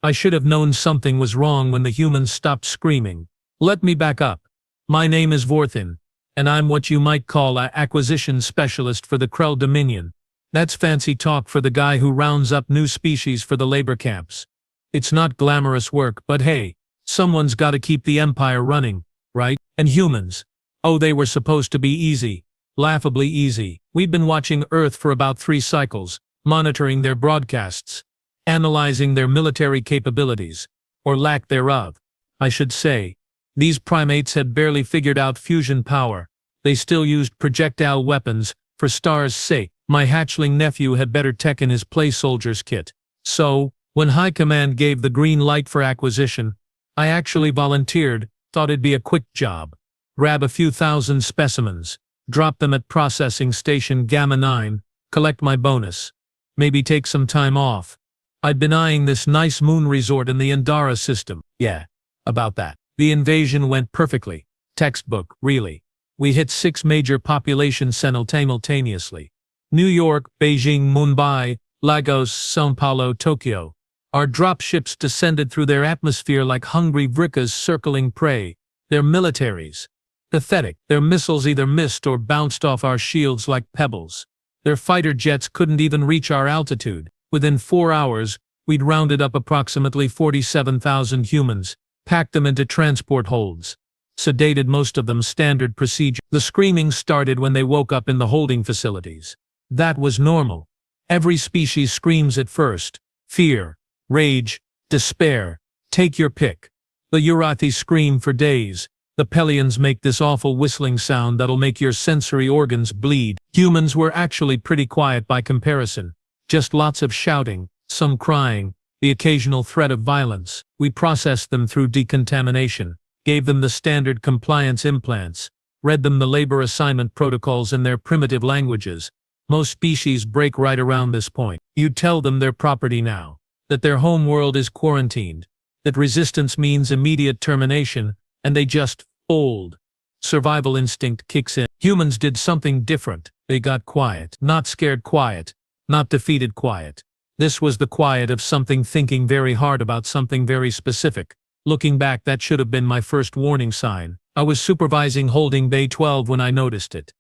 I should have known something was wrong when the humans stopped screaming. Let me back up. My name is Vorthin, and I'm what you might call an acquisition specialist for the Krell Dominion. That's fancy talk for the guy who rounds up new species for the labor camps. It's not glamorous work, but hey, someone's gotta keep the empire running, right? And humans. Oh, they were supposed to be easy. Laughably easy. We'd been watching Earth for about 3 cycles, monitoring their broadcasts, analyzing their military capabilities, or lack thereof, I should say. These primates had barely figured out fusion power. They still used projectile weapons, for Star's sake. My hatchling nephew had better tech in his play soldier's kit. So, when High Command gave the green light for acquisition, I actually volunteered, thought it'd be a quick job. Grab a few thousand specimens, drop them at Processing Station Gamma 9, collect my bonus. Maybe take some time off. I'd been eyeing this nice moon resort in the Andara system. Yeah, about that. The invasion went perfectly. Textbook, really. We hit 6 major populations simultaneously. New York, Beijing, Mumbai, Lagos, São Paulo, Tokyo. Our dropships descended through their atmosphere like hungry vrikas circling prey. Their militaries. Pathetic. Their missiles either missed or bounced off our shields like pebbles. Their fighter jets couldn't even reach our altitude. Within 4 hours, we'd rounded up approximately 47,000 humans, packed them into transport holds. Sedated most of them standard procedure. The screaming started when they woke up in the holding facilities. That was normal. Every species screams at first. Fear, rage, despair. Take your pick. The Urathi scream for days. The Pelians make this awful whistling sound that'll make your sensory organs bleed. Humans were actually pretty quiet by comparison. Just lots of shouting, some crying, the occasional threat of violence. We processed them through decontamination, gave them the standard compliance implants, read them the labor assignment protocols in their primitive languages. Most species break right around this point. You tell them they're property now, that their home world is quarantined, that resistance means immediate termination, and they just fold. Survival instinct kicks in. Humans did something different. They got quiet. Not scared quiet. Not defeated quiet. This was the quiet of something thinking very hard about something very specific. Looking back, that should have been my first warning sign. I was supervising holding Bay 12 when I noticed it.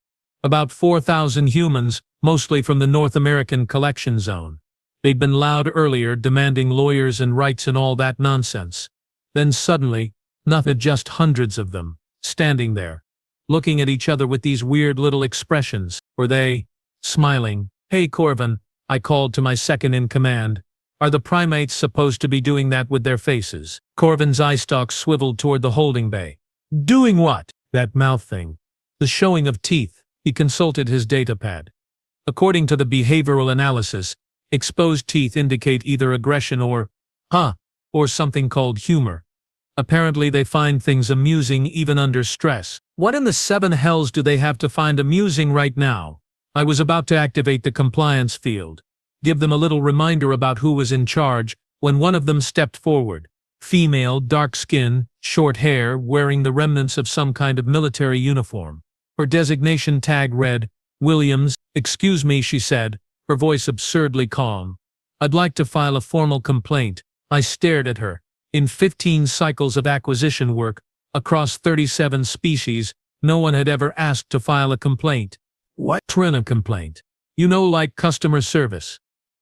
About 4,000 humans, mostly from the North American collection zone. They'd been loud earlier, demanding lawyers and rights and all that nonsense. Then suddenly, nothing, just hundreds of them, standing there, looking at each other with these weird little expressions. Were they smiling? Hey Corvin, I called to my second in command. Are the primates supposed to be doing that with their faces? Corvin's eye stalk swiveled toward the holding bay. Doing what? That mouth thing. The showing of teeth. He consulted his datapad. According to the behavioral analysis, exposed teeth indicate either aggression or something called humor. Apparently they find things amusing even under stress. What in the 7 hells do they have to find amusing right now? I was about to activate the compliance field, give them a little reminder about who was in charge, when one of them stepped forward. Female, dark skin, short hair, wearing the remnants of some kind of military uniform. Her designation tag read, Williams. Excuse me, she said, her voice absurdly calm. I'd like to file a formal complaint. I stared at her. In 15 cycles of acquisition work, across 37 species, no one had ever asked to file a complaint. What? A complaint. You know, like customer service.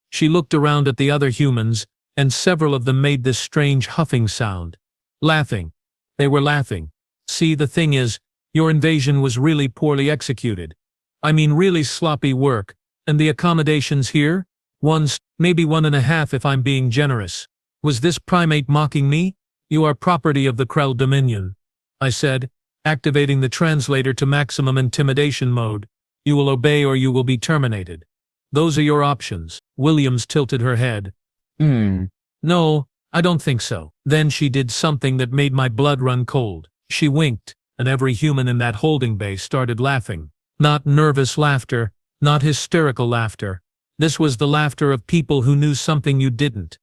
She looked around at the other humans, and several of them made this strange huffing sound. Laughing. They were laughing. See, the thing is, your invasion was really poorly executed. I mean really sloppy work, and the accommodations here? Maybe 1.5 if I'm being generous. Was this primate mocking me? You are property of the Krell Dominion, I said, activating the translator to maximum intimidation mode. You will obey or you will be terminated. Those are your options. Williams tilted her head. No, I don't think so. Then she did something that made my blood run cold. She winked, and every human in that holding bay started laughing. Not nervous laughter, not hysterical laughter. This was the laughter of people who knew something you didn't.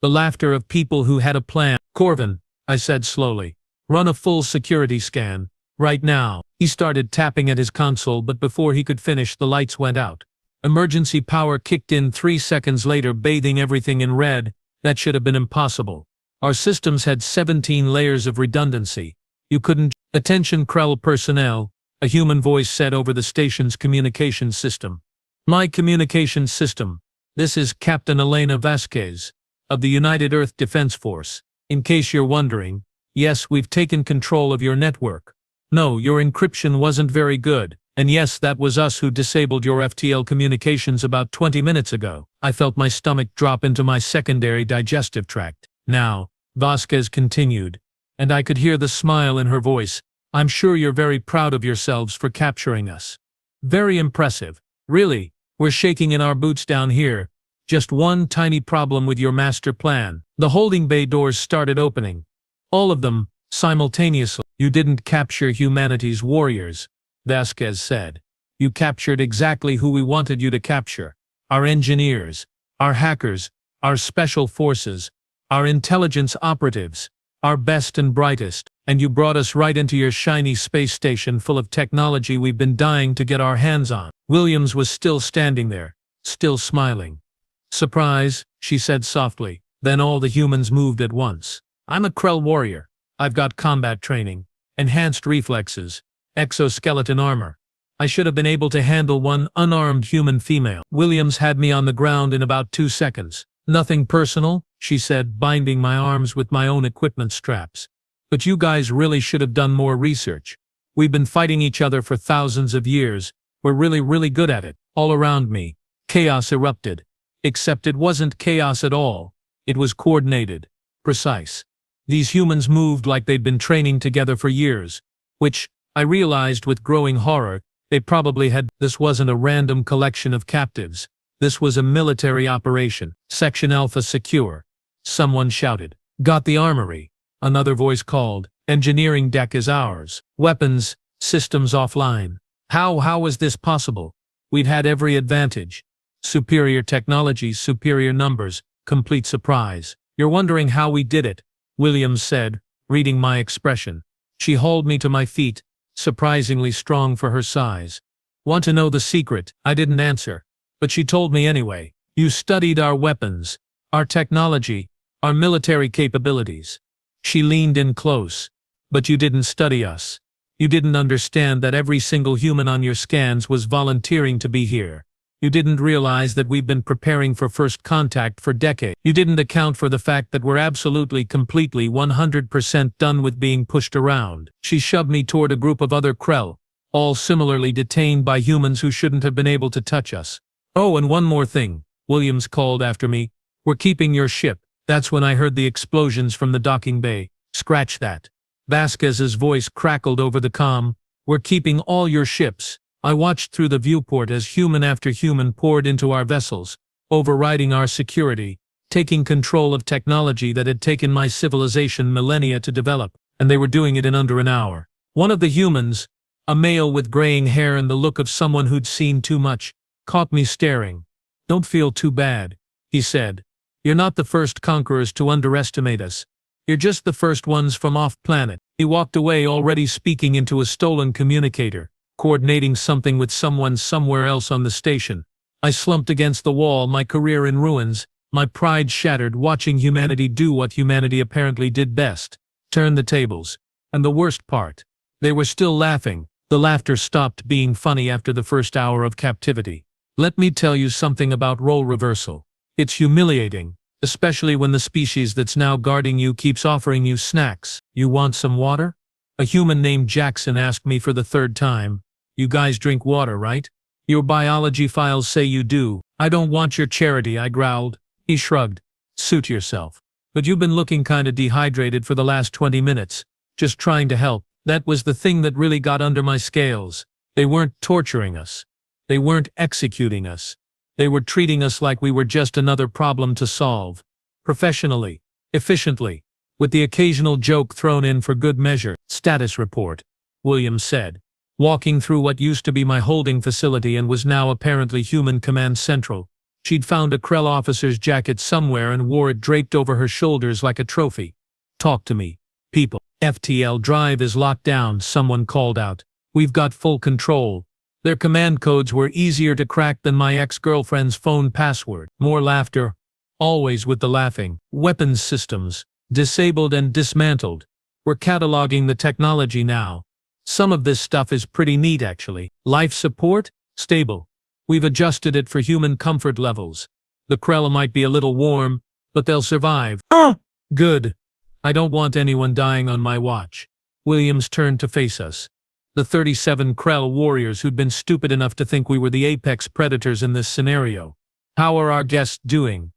The laughter of people who had a plan. Corvin, I said slowly, run a full security scan. Right now. He started tapping at his console, but before he could finish, the lights went out. Emergency power kicked in 3 seconds later, bathing everything in red. That should have been impossible. Our systems had 17 layers of redundancy. You couldn't. Attention Krell personnel, a human voice said over the station's communication system. My communication system. This is Captain Elena Vasquez, of the United Earth Defense Force. In case you're wondering, yes, we've taken control of your network. No, your encryption wasn't very good. And yes, that was us who disabled your FTL communications about 20 minutes ago. I felt my stomach drop into my secondary digestive tract. Now, Vasquez continued, and I could hear the smile in her voice. I'm sure you're very proud of yourselves for capturing us. Very impressive. Really, we're shaking in our boots down here. Just one tiny problem with your master plan. The holding bay doors started opening. All of them, simultaneously. You didn't capture humanity's warriors, Vasquez said. You captured exactly who we wanted you to capture. Our engineers, our hackers, our special forces, our intelligence operatives, our best and brightest, and you brought us right into your shiny space station full of technology we've been dying to get our hands on. Williams was still standing there, still smiling. Surprise, she said softly. Then all the humans moved at once. I'm a Krell warrior. I've got combat training, enhanced reflexes, exoskeleton armor. I should have been able to handle one unarmed human female. Williams had me on the ground in about 2 seconds. Nothing personal, she said, binding my arms with my own equipment straps. But you guys really should have done more research. We've been fighting each other for thousands of years. We're really good at it. All around me, chaos erupted. Except it wasn't chaos at all. It was coordinated, precise. These humans moved like they'd been training together for years, which, I realized with growing horror, they probably had. This wasn't a random collection of captives. This was a military operation. Section Alpha secure. Someone shouted. Got the armory. Another voice called. Engineering deck is ours. Weapons, systems offline. How is this possible? We'd had every advantage. Superior technology, superior numbers, complete surprise. You're wondering how we did it, Williams said, reading my expression. She hauled me to my feet, surprisingly strong for her size. Want to know the secret? I didn't answer, but she told me anyway. You studied our weapons, our technology, our military capabilities. She leaned in close. But you didn't study us. You didn't understand that every single human on your scans was volunteering to be here. You didn't realize that we've been preparing for first contact for decades. You didn't account for the fact that we're absolutely, completely, 100% done with being pushed around. She shoved me toward a group of other Krell, all similarly detained by humans who shouldn't have been able to touch us. Oh, and one more thing, Williams called after me. We're keeping your ship. That's when I heard the explosions from the docking bay. Scratch that. Vasquez's voice crackled over the comm. We're keeping all your ships. I watched through the viewport as human after human poured into our vessels, overriding our security, taking control of technology that had taken my civilization millennia to develop, and they were doing it in under an hour. One of the humans, a male with graying hair and the look of someone who'd seen too much, caught me staring. Don't feel too bad, he said. You're not the first conquerors to underestimate us. You're just the first ones from off-planet. He walked away already speaking into a stolen communicator, coordinating something with someone somewhere else on the station. I slumped against the wall, my career in ruins, my pride shattered watching humanity do what humanity apparently did best, turn the tables. And the worst part, they were still laughing. The laughter stopped being funny after the first hour of captivity. Let me tell you something about role reversal. It's humiliating, especially when the species that's now guarding you keeps offering you snacks. You want some water? A human named Jackson asked me for the third time. You guys drink water, right? Your biology files say you do. I don't want your charity, I growled. He shrugged. Suit yourself. But you've been looking kinda dehydrated for the last 20 minutes. Just trying to help. That was the thing that really got under my scales. They weren't torturing us. They weren't executing us. They were treating us like we were just another problem to solve. Professionally. Efficiently. With the occasional joke thrown in for good measure. Status report, Williams said, walking through what used to be my holding facility and was now apparently Human Command Central. She'd found a Krell officer's jacket somewhere and wore it draped over her shoulders like a trophy. Talk to me, people. FTL drive is locked down, someone called out. We've got full control. Their command codes were easier to crack than my ex-girlfriend's phone password. More laughter. Always with the laughing. Weapons systems, disabled and dismantled. We're cataloging the technology now. Some of this stuff is pretty neat actually. Life support? Stable. We've adjusted it for human comfort levels. The Krell might be a little warm, but they'll survive. Good. I don't want anyone dying on my watch. Williams turned to face us. The 37 Krell warriors who'd been stupid enough to think we were the apex predators in this scenario. How are our guests doing?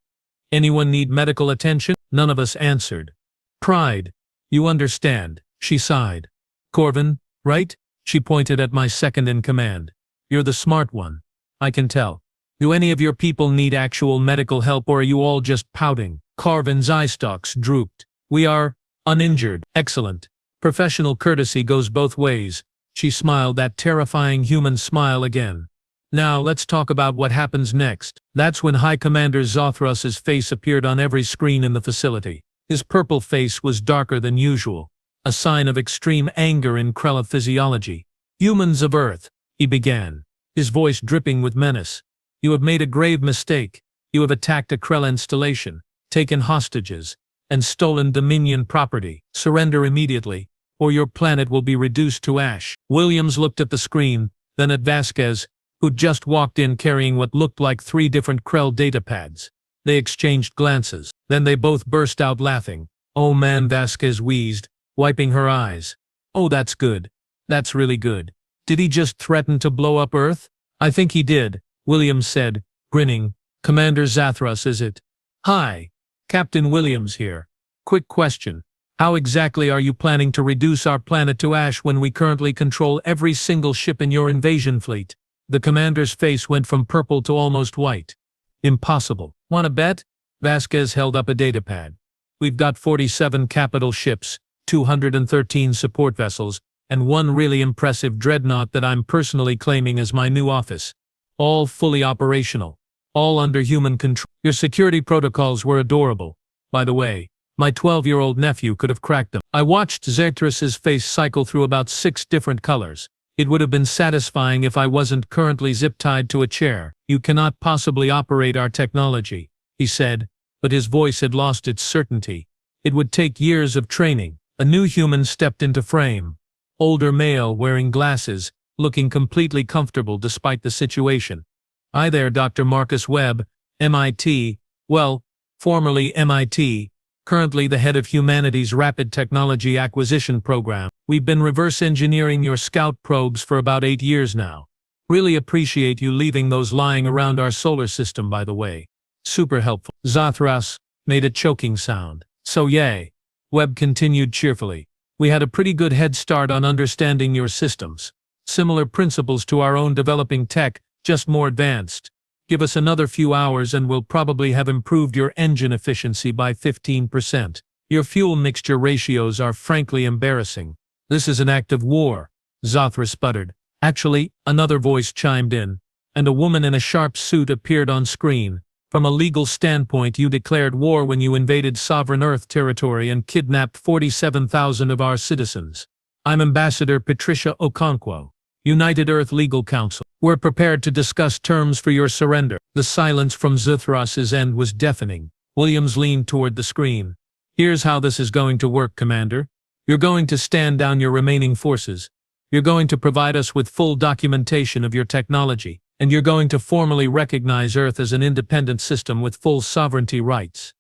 Anyone need medical attention? None of us answered. Pride. You understand, she sighed. Corvin, right? She pointed at my second in command. You're the smart one. I can tell. Do any of your people need actual medical help or are you all just pouting? Corvin's eye stalks drooped. We are uninjured. Excellent. Professional courtesy goes both ways. She smiled that terrifying human smile again. Now let's talk about what happens next. That's when High Commander Zothros's face appeared on every screen in the facility. His purple face was darker than usual, a sign of extreme anger in Krell physiology. Humans of Earth, he began, his voice dripping with menace. You have made a grave mistake. You have attacked a Krell installation, taken hostages, and stolen Dominion property. Surrender immediately, or your planet will be reduced to ash. Williams looked at the screen, then at Vasquez, who'd just walked in carrying what looked like 3 different Krell datapads. They exchanged glances. Then they both burst out laughing. Oh man, Vasquez wheezed, wiping her eyes. Oh, that's good. That's really good. Did he just threaten to blow up Earth? I think he did, Williams said, grinning. Commander Zathras, is it? Hi. Captain Williams here. Quick question. How exactly are you planning to reduce our planet to ash when we currently control every single ship in your invasion fleet? The commander's face went from purple to almost white. Impossible. Want to bet? Vasquez held up a datapad. We've got 47 capital ships, 213 support vessels, and 1 really impressive dreadnought that I'm personally claiming as my new office. All fully operational. All under human control. Your security protocols were adorable. By the way, my 12-year-old nephew could have cracked them. I watched Zertrus's face cycle through about 6 different colors. It would have been satisfying if I wasn't currently zip-tied to a chair. You cannot possibly operate our technology, he said, but his voice had lost its certainty. It would take years of training. A new human stepped into frame. Older male wearing glasses, looking completely comfortable despite the situation. Hi there, Dr. Marcus Webb, MIT, well, formerly MIT, currently the head of Humanity's Rapid Technology Acquisition Program. We've been reverse engineering your scout probes for about 8 years now. Really appreciate you leaving those lying around our solar system, by the way. Super helpful. Zathras made a choking sound. So yay. Webb continued cheerfully. We had a pretty good head start on understanding your systems. Similar principles to our own developing tech, just more advanced. Give us another few hours and we'll probably have improved your engine efficiency by 15%. Your fuel mixture ratios are frankly embarrassing. This is an act of war, Zathras sputtered. Actually, another voice chimed in, and a woman in a sharp suit appeared on screen. From a legal standpoint, you declared war when you invaded sovereign Earth territory and kidnapped 47,000 of our citizens. I'm Ambassador Patricia Okonkwo, United Earth Legal Counsel. We're prepared to discuss terms for your surrender. The silence from Zuthros's end was deafening. Williams leaned toward the screen. Here's how this is going to work, Commander. You're going to stand down your remaining forces. You're going to provide us with full documentation of your technology, and you're going to formally recognize Earth as an independent system with full sovereignty rights.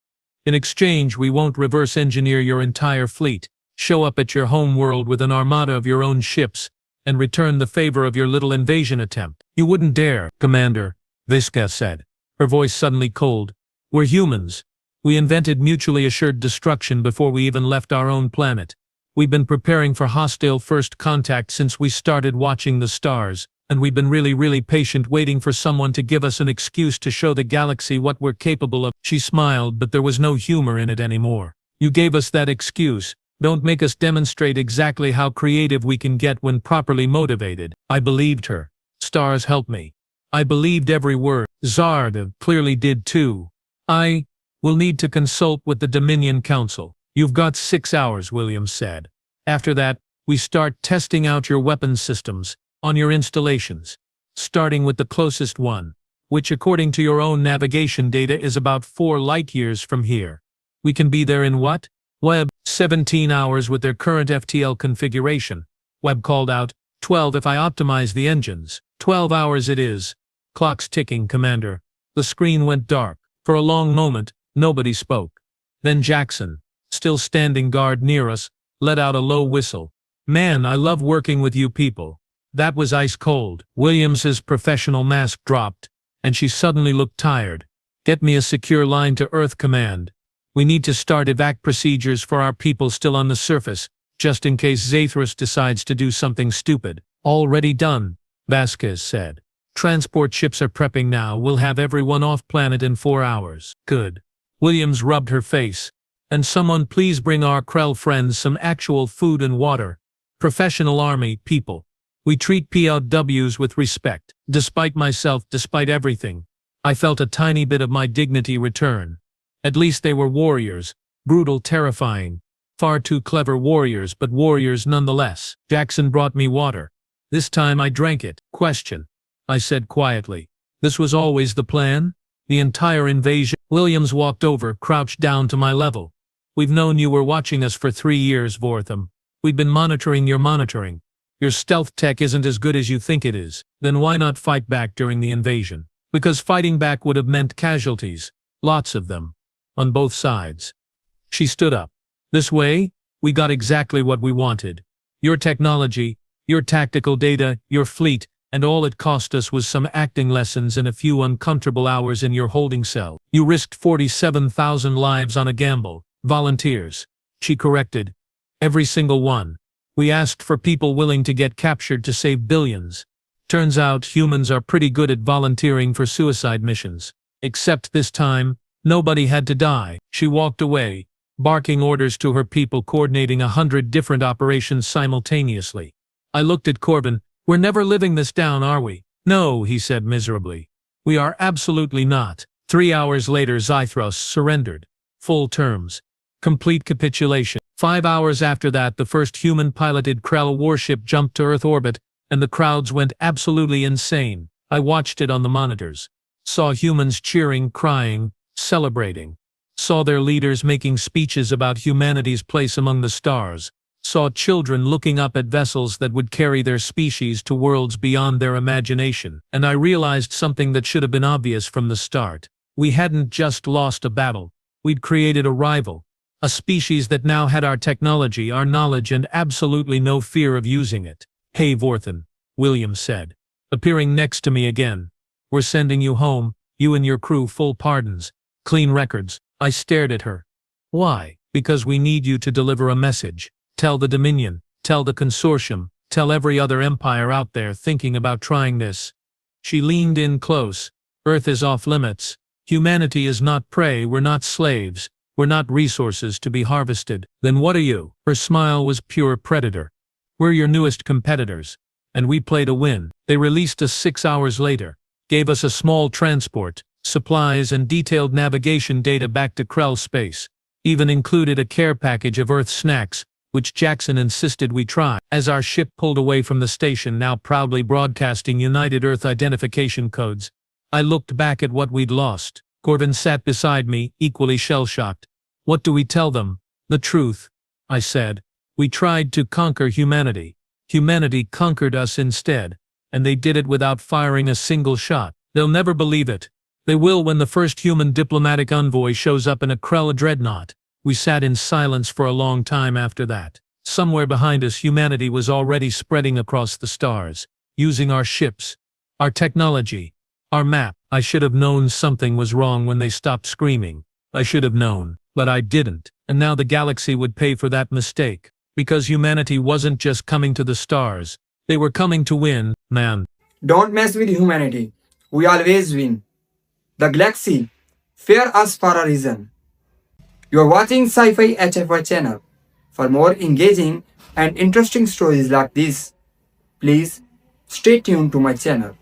In exchange, we won't reverse engineer your entire fleet, show up at your home world with an armada of your own ships, and return the favor of your little invasion attempt. You wouldn't dare, Commander, Visca said, her voice suddenly cold. We're humans. We invented mutually assured destruction before we even left our own planet. We've been preparing for hostile first contact since we started watching the stars, and we've been really patient waiting for someone to give us an excuse to show the galaxy what we're capable of. She smiled, but there was no humor in it anymore. You gave us that excuse. Don't make us demonstrate exactly how creative we can get when properly motivated. I believed her. Stars help me. I believed every word. Zard clearly did too. I will need to consult with the Dominion Council. You've got 6 hours, Williams said. After that, we start testing out your weapons systems on your installations, starting with the closest one. which according to your own navigation data is about 4 light-years from here. We can be there in what? Webb, 17 hours with their current FTL configuration. Webb called out, 12 if I optimize the engines. 12 hours it is. Clock's ticking, Commander. The screen went dark. For a long moment, nobody spoke. Then Jackson, still standing guard near us, let out a low whistle. Man, I love working with you people. That was ice cold. Williams's professional mask dropped, and she suddenly looked tired. Get me a secure line to Earth Command. We need to start evac procedures for our people still on the surface, just in case Zathras decides to do something stupid. Already done, Vasquez said. Transport ships are prepping now. We'll have everyone off planet in 4 hours. Good. Williams rubbed her face. And someone please bring our Krell friends some actual food and water. Professional army people. We treat POWs with respect. Despite myself, despite everything, I felt a tiny bit of my dignity return. At least they were warriors. Brutal, terrifying. Far too clever warriors, but warriors nonetheless. Jackson brought me water. This time I drank it. Question. I said quietly. This was always the plan? The entire invasion? Williams walked over, crouched down to my level. We've known you were watching us for 3 years, Vortham. We've been monitoring your monitoring. Your stealth tech isn't as good as you think it is. Then why not fight back during the invasion? Because fighting back would have meant casualties. Lots of them. On both sides. She stood up. This way, we got exactly what we wanted. Your technology, your tactical data, your fleet, and all it cost us was some acting lessons and a few uncomfortable hours in your holding cell. You risked 47,000 lives on a gamble. Volunteers. She corrected. Every single one. We asked for people willing to get captured to save billions. Turns out humans are pretty good at volunteering for suicide missions. Except this time, nobody had to die. She walked away, barking orders to her people, coordinating 100 different operations simultaneously. I looked at Corbin. We're never living this down, are we? No, he said miserably. We are absolutely not. 3 hours later, Zathras surrendered. Full terms. Complete capitulation. 5 hours after that, the first human-piloted Krell warship jumped to Earth orbit, and the crowds went absolutely insane. I watched it on the monitors. Saw humans cheering, crying, celebrating. Saw their leaders making speeches about humanity's place among the stars. Saw children looking up at vessels that would carry their species to worlds beyond their imagination. And I realized something that should have been obvious from the start. We hadn't just lost a battle. We'd created a rival. A species that now had our technology, our knowledge, and absolutely no fear of using it. Hey Vorthan, William said, appearing next to me again. We're sending you home, you and your crew, full pardons, clean records. I stared at her. Why? Because we need you to deliver a message. Tell the Dominion, tell the Consortium, tell every other empire out there thinking about trying this. She leaned in close. Earth is off limits. Humanity is not prey, we're not slaves. We're not resources to be harvested. Then what are you? Her smile was pure predator. We're your newest competitors. And we play to win. They released us 6 hours later. Gave us a small transport, supplies and detailed navigation data back to Krell space. Even included a care package of Earth snacks, which Jackson insisted we try. As our ship pulled away from the station, now proudly broadcasting United Earth identification codes, I looked back at what we'd lost. Corbin sat beside me, equally shell-shocked. What do we tell them? The truth, I said. We tried to conquer humanity. Humanity conquered us instead, and they did it without firing a single shot. They'll never believe it. They will when the first human diplomatic envoy shows up in a Krell dreadnought. We sat in silence for a long time after that. Somewhere behind us, humanity was already spreading across the stars, using our ships, our technology, our map. I should have known something was wrong when they stopped screaming. I should have known, but I didn't. And now the galaxy would pay for that mistake. Because humanity wasn't just coming to the stars. They were coming to win, man. Don't mess with humanity. We always win. The galaxy fear us for a reason. You are watching Sci-Fi HFY channel. For more engaging and interesting stories like this, please stay tuned to my channel.